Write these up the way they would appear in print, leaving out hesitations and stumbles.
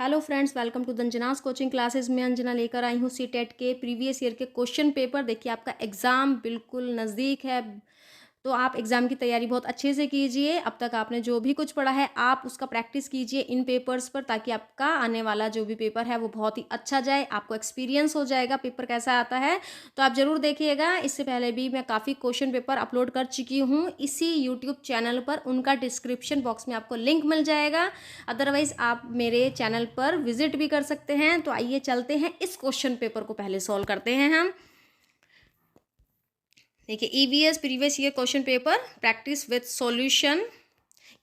Hello friends, welcome to Anjana's coaching classes में अंजना लेकर आई हूँ सी टेट के प्रीवियस ईयर के क्वेश्चन पेपर। देखिए, आपका एग्ज़ाम बिल्कुल नज़दीक है, तो आप एग्ज़ाम की तैयारी बहुत अच्छे से कीजिए। अब तक आपने जो भी कुछ पढ़ा है आप उसका प्रैक्टिस कीजिए इन पेपर्स पर, ताकि आपका आने वाला जो भी पेपर है वो बहुत ही अच्छा जाए। आपको एक्सपीरियंस हो जाएगा पेपर कैसा आता है, तो आप ज़रूर देखिएगा। इससे पहले भी मैं काफ़ी क्वेश्चन पेपर अपलोड कर चुकी हूँ इसी यूट्यूब चैनल पर, उनका डिस्क्रिप्शन बॉक्स में आपको लिंक मिल जाएगा। अदरवाइज़ आप मेरे चैनल पर विजिट भी कर सकते हैं। तो आइए चलते हैं, इस क्वेश्चन पेपर को पहले सॉल्व करते हैं हम। देखिए, EVS previous year question paper practice with solution,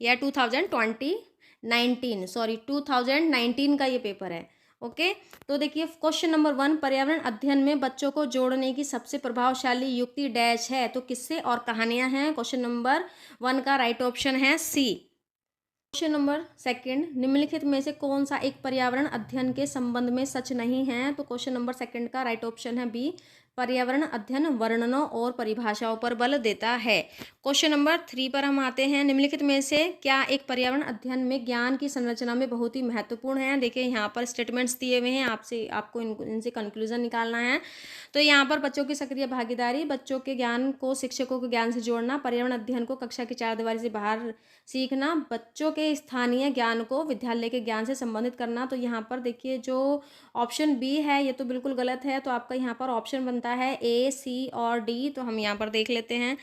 यह 2019 का ये पेपर है। ओके, तो देखिए क्वेश्चन नंबर 1, पर्यावरण अध्ययन में बच्चों को जोड़ने की सबसे प्रभावशाली युक्ति डैश है। तो किससे और कहानियां हैं। क्वेश्चन नंबर 1 का राइट ऑप्शन है सी। क्वेश्चन नंबर 2, निम्नलिखित में से कौन सा एक पर्यावरण अध्ययन के संबंध में सच नहीं है। तो क्वेश्चन नंबर 2 का राइट ऑप्शन है बी, पर्यावरण अध्ययन वर्णनों और परिभाषाओं पर बल देता है। क्वेश्चन नंबर 3 पर हम आते हैं, निम्नलिखित में से क्या एक पर्यावरण अध्ययन में ज्ञान की संरचना में बहुत ही महत्वपूर्ण है। देखिए, यहाँ पर स्टेटमेंट्स दिए हुए हैं, आपको इनसे कंक्लूजन निकालना है। तो यहाँ पर बच्चों की सक्रिय भागीदारी, बच्चों के ज्ञान को शिक्षकों के ज्ञान से जोड़ना, पर्यावरण अध्ययन को कक्षा की चारदीवारी से बाहर सीखना, बच्चों के स्थानीय ज्ञान को विद्यालय के ज्ञान से संबंधित करना। तो यहाँ पर देखिए, जो ऑप्शन बी है ये तो बिल्कुल गलत है। तो आपका यहाँ पर ऑप्शन बनता है ए, सी और डी। तो हम यहाँ पर देख लेते हैं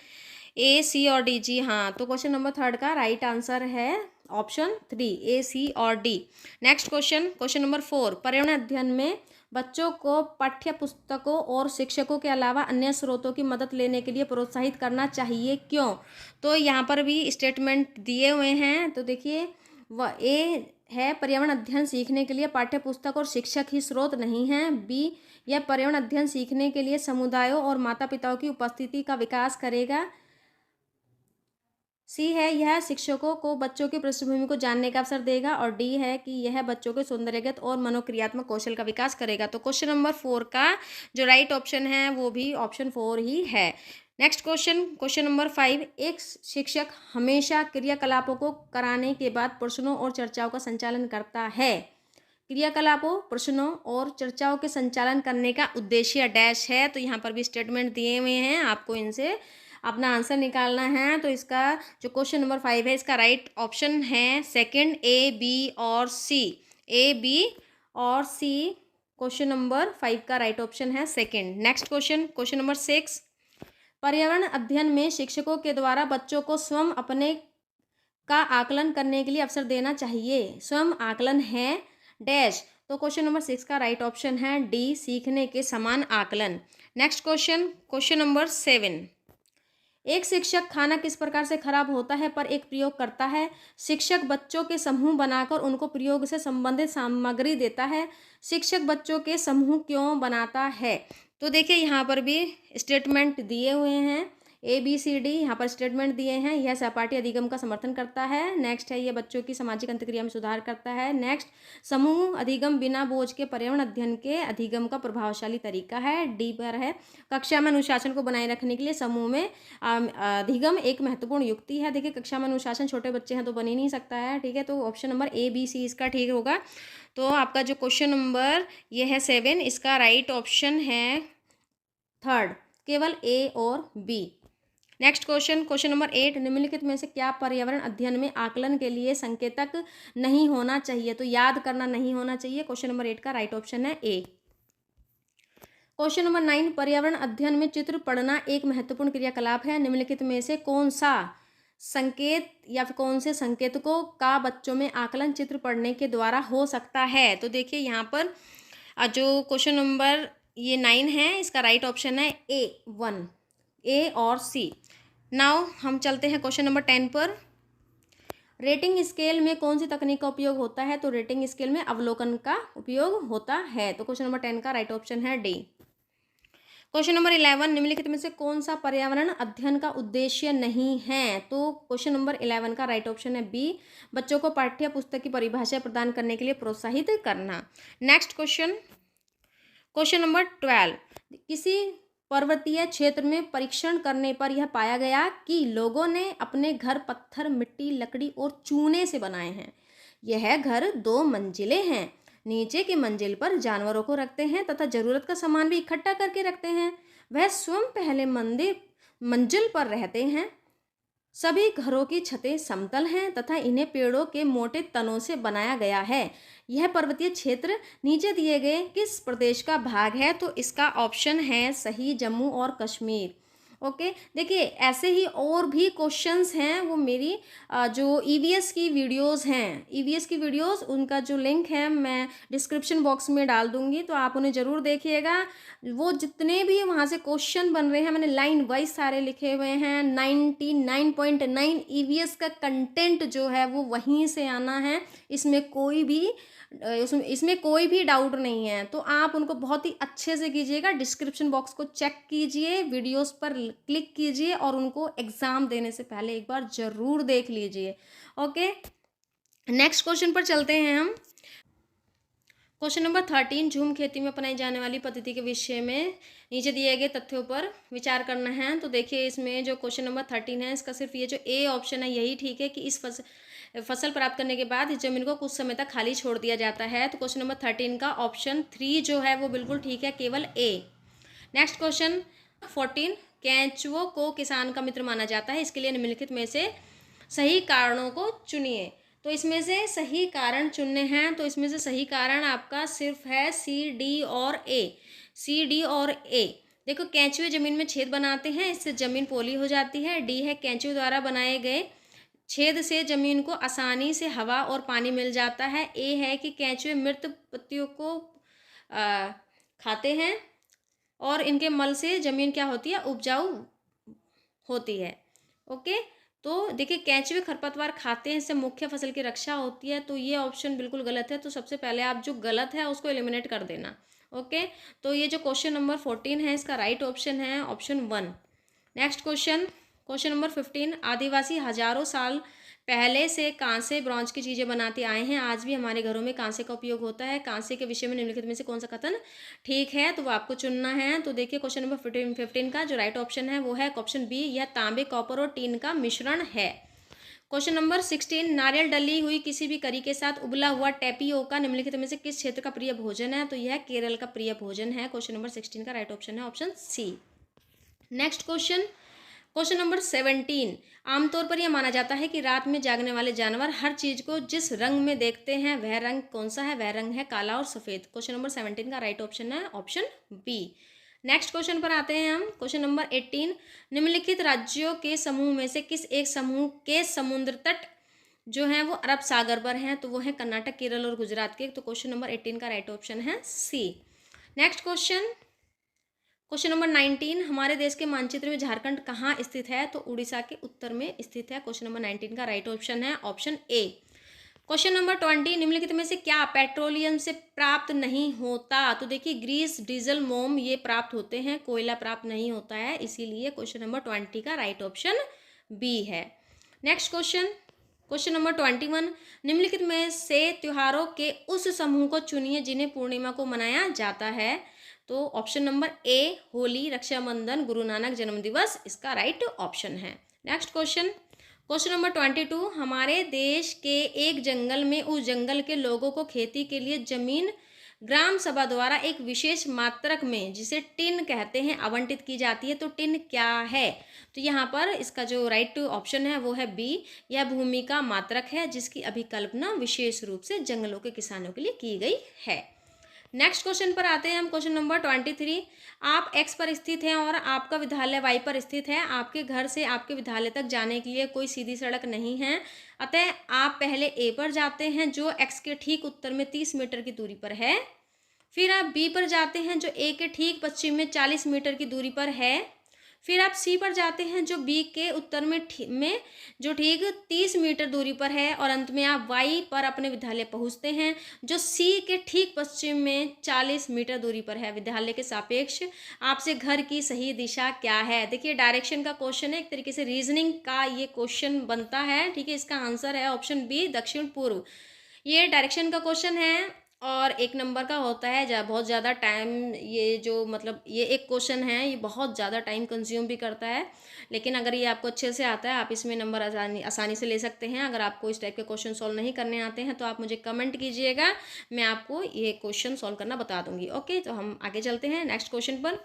ए, सी और डी। जी हाँ, तो क्वेश्चन नंबर 3 का राइट आंसर है ऑप्शन 3, ए, सी और D. Next question, question number 4, पर्यावरण अध्ययन में बच्चों को पाठ्य पुस्तकों और शिक्षकों के अलावा अन्य स्रोतों की मदद लेने के लिए प्रोत्साहित करना चाहिए, क्यों। तो यहाँ पर भी स्टेटमेंट दिए हुए हैं। तो देखिए, वह ए है, पर्यावरण अध्ययन सीखने के लिए पाठ्य पुस्तक और शिक्षक ही स्रोत नहीं हैं। बी, यह पर्यावरण अध्ययन सीखने के लिए समुदायों और माता पिताओं की उपस्थिति का विकास करेगा। सी है, यह शिक्षकों को बच्चों की पृष्ठभूमि को जानने का अवसर देगा। और डी है कि यह बच्चों के सौंदर्यगत और मनोक्रियात्मक कौशल का विकास करेगा। तो क्वेश्चन नंबर 4 का जो राइट ऑप्शन है वो भी ऑप्शन 4 ही है। नेक्स्ट क्वेश्चन, क्वेश्चन नंबर 5, एक शिक्षक हमेशा क्रियाकलापों को कराने के बाद प्रश्नों और चर्चाओं का संचालन करता है। क्रियाकलापों, प्रश्नों और चर्चाओं के संचालन करने का उद्देश्य डैश है। तो यहाँ पर भी स्टेटमेंट दिए हुए हैं, आपको इनसे अपना आंसर निकालना है। तो इसका जो क्वेश्चन नंबर 5 है, इसका राइट ऑप्शन है सेकंड, ए, बी और सी। ए, बी और सी, क्वेश्चन नंबर 5 का राइट ऑप्शन है second. Next question, question number 6, पर्यावरण अध्ययन में शिक्षकों के द्वारा बच्चों को स्वयं अपने का आकलन करने के लिए अवसर देना चाहिए। स्वयं आकलन है डैश। तो क्वेश्चन नंबर 6 का राइट ऑप्शन है डी, सीखने के समान आकलन। नेक्स्ट क्वेश्चन, क्वेश्चन नंबर 7, एक शिक्षक खाना किस प्रकार से खराब होता है पर एक प्रयोग करता है। शिक्षक बच्चों के समूह बनाकर उनको प्रयोग से संबंधित सामग्री देता है। शिक्षक बच्चों के समूह क्यों बनाता है। तो देखिए, यहाँ पर भी स्टेटमेंट दिए हुए हैं, ए, बी, सी, डी। यहाँ पर स्टेटमेंट दिए हैं। यह सहपाठी अधिगम का समर्थन करता है। नेक्स्ट है, यह बच्चों की सामाजिक अंतर्क्रिया में सुधार करता है। नेक्स्ट, समूह अधिगम बिना बोझ के पर्यावरण अध्ययन के अधिगम का प्रभावशाली तरीका है। डी पर है, कक्षा में अनुशासन को बनाए रखने के लिए समूह में अधिगम एक महत्वपूर्ण युक्ति है। देखिए, कक्षा में अनुशासन, छोटे बच्चे हैं तो बन ही नहीं सकता है। ठीक है, तो ऑप्शन नंबर ए, बी, सी इसका ठीक होगा। तो आपका जो क्वेश्चन नंबर ये है 7, इसका राइट ऑप्शन है थर्ड, केवल ए और B. Next question, question number 8, निम्नलिखित में से क्या पर्यावरण अध्ययन में आकलन के लिए संकेतक नहीं होना चाहिए। तो याद करना नहीं होना चाहिए। क्वेश्चन नंबर 8 का राइट ऑप्शन है ए। क्वेश्चन नंबर 9, पर्यावरण अध्ययन में चित्र पढ़ना एक महत्वपूर्ण क्रियाकलाप है। निम्नलिखित में से कौन सा संकेत या फिर कौन से संकेतकों का बच्चों में आकलन चित्र पढ़ने के द्वारा हो सकता है। तो देखिए, यहाँ पर जो क्वेश्चन नंबर ये 9 है, इसका राइट ऑप्शन है ए, 1, ए और सी। नाउ हम चलते हैं क्वेश्चन नंबर 10 पर। रेटिंग स्केल में कौन सी तकनीक का उपयोग होता है। तो रेटिंग स्केल में अवलोकन का उपयोग होता है। तो क्वेश्चन नंबर 10 का राइट ऑप्शन है डी। क्वेश्चन नंबर 11, निम्नलिखित में से कौन सा पर्यावरण अध्ययन का उद्देश्य नहीं है। तो क्वेश्चन नंबर 11 का राइट ऑप्शन है बी, बच्चों को पाठ्य पुस्तक की परिभाषा प्रदान करने के लिए प्रोत्साहित करना। नेक्स्ट क्वेश्चन, क्वेश्चन नंबर 12, किसी पर्वतीय क्षेत्र में परीक्षण करने पर यह पाया गया कि लोगों ने अपने घर पत्थर, मिट्टी, लकड़ी और चूने से बनाए हैं। यह घर 2 मंजिले हैं। नीचे की मंजिल पर जानवरों को रखते हैं तथा जरूरत का सामान भी इकट्ठा करके रखते हैं। वह स्वयं पहले मंजिल पर रहते हैं। सभी घरों की छतें समतल हैं तथा इन्हें पेड़ों के मोटे तनों से बनाया गया है। यह पर्वतीय क्षेत्र नीचे दिए गए किस प्रदेश का भाग है? तो इसका ऑप्शन है सही जम्मू और कश्मीर। ओके, देखिए ऐसे ही और भी क्वेश्चंस हैं, वो मेरी जो ईवीएस की वीडियोस हैं, ईवीएस की वीडियोस, उनका जो लिंक है मैं डिस्क्रिप्शन बॉक्स में डाल दूंगी, तो आप उन्हें ज़रूर देखिएगा। वो जितने भी वहाँ से क्वेश्चन बन रहे हैं मैंने लाइन वाइज सारे लिखे हुए हैं। 99.9 ईवीएस का कंटेंट जो है वो वहीं से आना है, इसमें कोई भी डाउट नहीं है। तो आप उनको बहुत ही अच्छे से कीजिएगा, डिस्क्रिप्शन बॉक्स को चेक कीजिए, वीडियोस पर क्लिक कीजिए और उनको एग्ज़ाम देने से पहले एक बार ज़रूर देख लीजिए। ओके, नेक्स्ट क्वेश्चन पर चलते हैं हम। क्वेश्चन नंबर 13, झूम खेती में अपनाई जाने वाली पद्धति के विषय में नीचे दिए गए तथ्यों पर विचार करना है। तो देखिए इसमें जो क्वेश्चन नंबर 13 है, इसका सिर्फ ये जो ए ऑप्शन है यही ठीक है कि इस फसल प्राप्त करने के बाद इस जमीन को कुछ समय तक खाली छोड़ दिया जाता है। तो क्वेश्चन नंबर 13 का ऑप्शन 3 जो है वो बिल्कुल ठीक है, केवल ए। नेक्स्ट क्वेश्चन 14, केंचुओं को किसान का मित्र माना जाता है, इसके लिए निम्नलिखित में से सही कारणों को चुनिए। तो इसमें से सही कारण चुनने हैं, तो इसमें से सही कारण आपका सिर्फ है सी, डी और ए। सी, डी और ए। देखो, केंचुए जमीन में छेद बनाते हैं, इससे जमीन पोली हो जाती है। डी है केंचुए द्वारा बनाए गए छेद से जमीन को आसानी से हवा और पानी मिल जाता है। ए है कि केंचुए मृत पत्तियों को खाते हैं और इनके मल से जमीन क्या होती है, उपजाऊ होती है। ओके, तो देखिए केंचुए खरपतवार खाते हैं, इससे मुख्य फसल की रक्षा होती है। तो ये ऑप्शन बिल्कुल गलत है, तो सबसे पहले आप जो गलत है उसको एलिमिनेट कर देना। ओके, तो ये जो क्वेश्चन नंबर 14 है इसका राइट ऑप्शन है option 1। Next question, question number 15, आदिवासी हजारों साल पहले से कांसे ब्रॉन्ज की चीज़ें बनाते आए हैं, आज भी हमारे घरों में कांसे का उपयोग होता है। कांसे के विषय में निम्नलिखित में से कौन सा कथन ठीक है? तो वो आपको चुनना है। तो देखिए क्वेश्चन नंबर 15 का जो राइट ऑप्शन है वो है ऑप्शन बी, यह तांबे, कॉपर और टीन का मिश्रण है। क्वेश्चन नंबर 16, नारियल डली हुई किसी भी करी के साथ उबला हुआ टेपियोका निम्नलिखित में से किस क्षेत्र का प्रिय भोजन है? तो यह केरल का प्रिय भोजन है। क्वेश्चन नंबर 16 का राइट ऑप्शन है option C. Next question, question number 17, आमतौर पर यह माना जाता है कि रात में जागने वाले जानवर हर चीज को जिस रंग में देखते हैं वह रंग कौन सा है? वह रंग है काला और सफेद। क्वेश्चन नंबर 17 का राइट ऑप्शन है ऑप्शन बी। नेक्स्ट क्वेश्चन पर आते हैं हम। क्वेश्चन नंबर 18, निम्नलिखित राज्यों के समूह में से किस एक समूह के समुद्र तट जो है वो अरब सागर पर हैं? तो वो है कर्नाटक, केरल और गुजरात के। तो क्वेश्चन नंबर 18 का राइट ऑप्शन है सी। नेक्स्ट क्वेश्चन, क्वेश्चन नंबर 19, हमारे देश के मानचित्र में झारखंड कहाँ स्थित है? तो उड़ीसा के उत्तर में स्थित है। क्वेश्चन नंबर 19 का राइट ऑप्शन है ऑप्शन ए। क्वेश्चन नंबर 20, निम्नलिखित में से क्या पेट्रोलियम से प्राप्त नहीं होता? तो देखिए ग्रीस, डीजल, मोम ये प्राप्त होते हैं, कोयला प्राप्त नहीं होता है, इसीलिए क्वेश्चन नंबर 20 का राइट ऑप्शन बी है। नेक्स्ट क्वेश्चन, क्वेश्चन नंबर 21, निम्नलिखित में से त्योहारों के उस समूह को चुनिए जिन्हें पूर्णिमा को मनाया जाता है। तो option number A, Holi, Rakshabandhan, Guru Nanak जन्म दिवस इसका राइट ऑप्शन है। नेक्स्ट क्वेश्चन, क्वेश्चन नंबर 22, हमारे देश के एक जंगल में उस जंगल के लोगों को खेती के लिए जमीन ग्राम सभा द्वारा एक विशेष मात्रक में जिसे टिन कहते हैं आवंटित की जाती है। तो टिन क्या है? तो यहाँ पर इसका जो राइट ऑप्शन है वो है बी, यह भूमि का मात्रक है जिसकी अभिकल्पना विशेष रूप से जंगलों के किसानों के लिए की गई है। नेक्स्ट क्वेश्चन पर आते हैं हम। क्वेश्चन नंबर 23, आप एक्स पर स्थित हैं और आपका विद्यालय वाई पर स्थित है। आपके घर से आपके विद्यालय तक जाने के लिए कोई सीधी सड़क नहीं है, अतः आप पहले ए पर जाते हैं जो एक्स के ठीक उत्तर में 30 मीटर की दूरी पर है। फिर आप बी पर जाते हैं जो ए के ठीक पश्चिम में 40 मीटर की दूरी पर है। फिर आप सी पर जाते हैं जो बी के उत्तर में जो ठीक 30 मीटर दूरी पर है। और अंत में आप वाई पर अपने विद्यालय पहुंचते हैं जो सी के ठीक पश्चिम में 40 मीटर दूरी पर है। विद्यालय के सापेक्ष आपसे घर की सही दिशा क्या है? देखिए डायरेक्शन का क्वेश्चन है, एक तरीके से रीजनिंग का ये क्वेश्चन बनता है। ठीक है, इसका आंसर है ऑप्शन बी, दक्षिण पूर्व। ये डायरेक्शन का क्वेश्चन है और 1 नंबर का होता है बहुत ज़्यादा टाइम, ये जो मतलब ये एक क्वेश्चन है, ये बहुत ज़्यादा टाइम कंज्यूम भी करता है। लेकिन अगर ये आपको अच्छे से आता है, आप इसमें नंबर आसानी से ले सकते हैं। अगर आपको इस टाइप के क्वेश्चन सॉल्व नहीं करने आते हैं तो आप मुझे कमेंट कीजिएगा, मैं आपको ये क्वेश्चन सॉल्व करना बता दूंगी। ओके, तो हम आगे चलते हैं नेक्स्ट क्वेश्चन पर।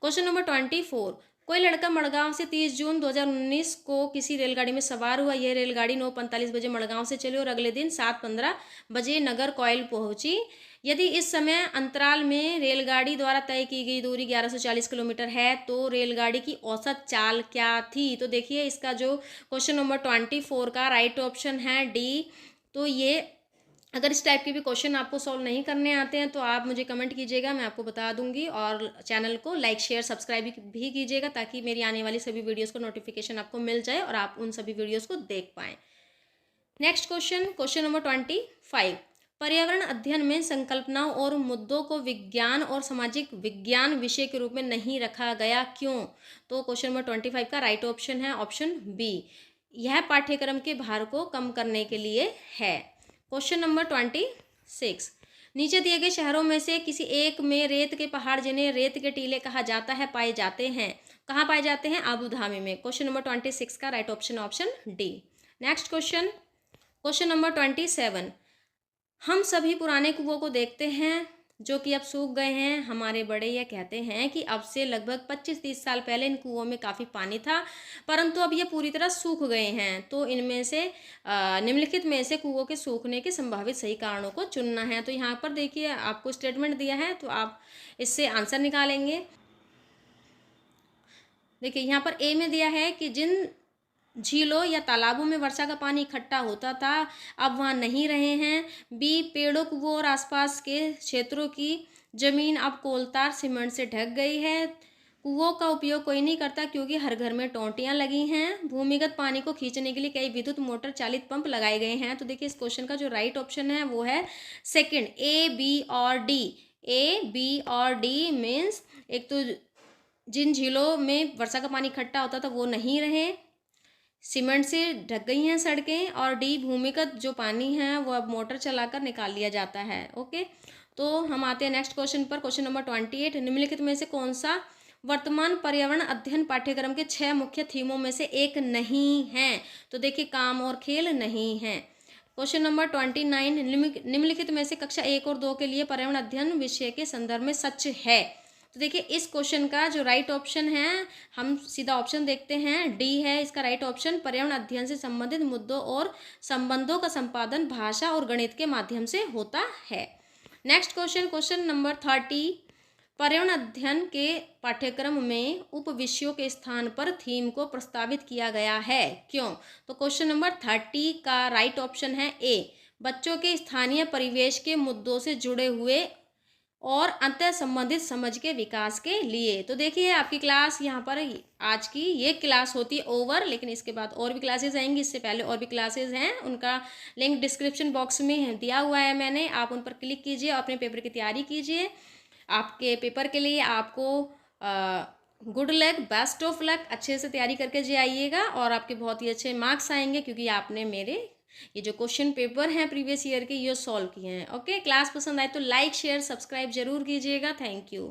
Question number 24। कोई लड़का मड़गांव से 30 जून 2019 को किसी रेलगाड़ी में सवार हुआ। यह रेलगाड़ी 9:45 बजे मड़गांव से चली और अगले दिन 7:15 बजे नगर कोइल पहुंची। यदि इस समय अंतराल में रेलगाड़ी द्वारा तय की गई दूरी 1140 किलोमीटर है तो रेलगाड़ी की औसत चाल क्या थी। तो देखिए, इसका जो क्वेश्चन नंबर 24 का राइट ऑप्शन है डी। तो ये अगर इस टाइप के भी क्वेश्चन आपको सॉल्व नहीं करने आते हैं तो आप मुझे कमेंट कीजिएगा, मैं आपको बता दूंगी। और चैनल को लाइक शेयर सब्सक्राइब भी कीजिएगा ताकि मेरी आने वाली सभी वीडियोस को नोटिफिकेशन आपको मिल जाए और आप उन सभी वीडियोस को देख पाएँ। Next question, question number 25। पर्यावरण अध्ययन में संकल्पनाओं और मुद्दों को विज्ञान और सामाजिक विज्ञान विषय के रूप में नहीं रखा गया, क्यों। तो क्वेश्चन नंबर 25 का राइट ऑप्शन है ऑप्शन बी। यह पाठ्यक्रम के भार को कम करने के लिए है। Question number 26। नीचे दिए गए शहरों में से किसी एक में रेत के पहाड़, जिन्हें रेत के टीले कहा जाता है, पाए जाते हैं। कहाँ पाए जाते हैं? आबू धाबी में। क्वेश्चन नंबर 26 का right option option D. Next question, question number 27। हम सभी पुराने कुओं को देखते हैं जो कि अब सूख गए हैं। हमारे बड़े यह कहते हैं कि अब से लगभग 25-30 साल पहले इन कुओं में काफ़ी पानी था, परंतु अब ये पूरी तरह सूख गए हैं। तो इनमें से निम्नलिखित में से कुओं के सूखने के संभावित सही कारणों को चुनना है। तो यहाँ पर देखिए, आपको स्टेटमेंट दिया है तो आप इससे आंसर निकालेंगे। देखिए, यहाँ पर ए में दिया है कि जिन झीलों या तालाबों में वर्षा का पानी इकट्ठा होता था अब वहाँ नहीं रहे हैं। बी, पेड़ों, कुओं और आसपास के क्षेत्रों की जमीन अब कोलतार सीमेंट से ढक गई है। कुओं का उपयोग कोई नहीं करता क्योंकि हर घर में टोंटियाँ लगी हैं। भूमिगत पानी को खींचने के लिए कई विद्युत मोटर चालित पंप लगाए गए हैं। तो देखिए, इस क्वेश्चन का जो राइट ऑप्शन है वो है सेकंड, ए, बी और डी। ए, बी और डी मीन्स एक तो जिन झीलों में वर्षा का पानी इकट्ठा होता था वो नहीं रहे, सीमेंट से ढक गई हैं सड़कें, और डी, भूमिगत जो पानी है वो अब मोटर चलाकर निकाल लिया जाता है। ओके, तो हम आते हैं नेक्स्ट क्वेश्चन पर। Question number 28। निम्नलिखित में से कौन सा वर्तमान पर्यावरण अध्ययन पाठ्यक्रम के 6 मुख्य थीमों में से एक नहीं है। तो देखिए, काम और खेल नहीं है। Question number 29। निम्नलिखित में से कक्षा 1 और 2 के लिए पर्यावरण अध्ययन विषय के संदर्भ में सच है। तो देखिए, इस क्वेश्चन का जो राइट ऑप्शन है, हम सीधा ऑप्शन देखते हैं, डी है इसका राइट ऑप्शन। पर्यावरण अध्ययन से संबंधित मुद्दों और संबंधों का संपादन भाषा और गणित के माध्यम से होता है। Next question, question number 30। पर्यावरण अध्ययन के पाठ्यक्रम में उप विषयों के स्थान पर थीम को प्रस्तावित किया गया है, क्यों। तो क्वेश्चन नंबर 30 का राइट ऑप्शन है ए, बच्चों के स्थानीय परिवेश के मुद्दों से जुड़े हुए और अंतर संबंधित समझ के विकास के लिए। तो देखिए, आपकी क्लास यहाँ पर आज की ये क्लास होती है ओवर, लेकिन इसके बाद और भी क्लासेस आएंगी। इससे पहले और भी क्लासेस हैं, उनका लिंक डिस्क्रिप्शन बॉक्स में दिया हुआ है मैंने, आप उन पर क्लिक कीजिए और अपने पेपर की तैयारी कीजिए। आपके पेपर के लिए आपको good luck, best of luck, अच्छे से तैयारी करके जाइएगा और आपके बहुत ही अच्छे मार्क्स आएंगे क्योंकि आपने मेरे ये जो क्वेश्चन पेपर हैं प्रीवियस ईयर के ये सॉल्व किए हैं। ओके, क्लास पसंद आए तो लाइक शेयर सब्सक्राइब जरूर कीजिएगा। Thank you.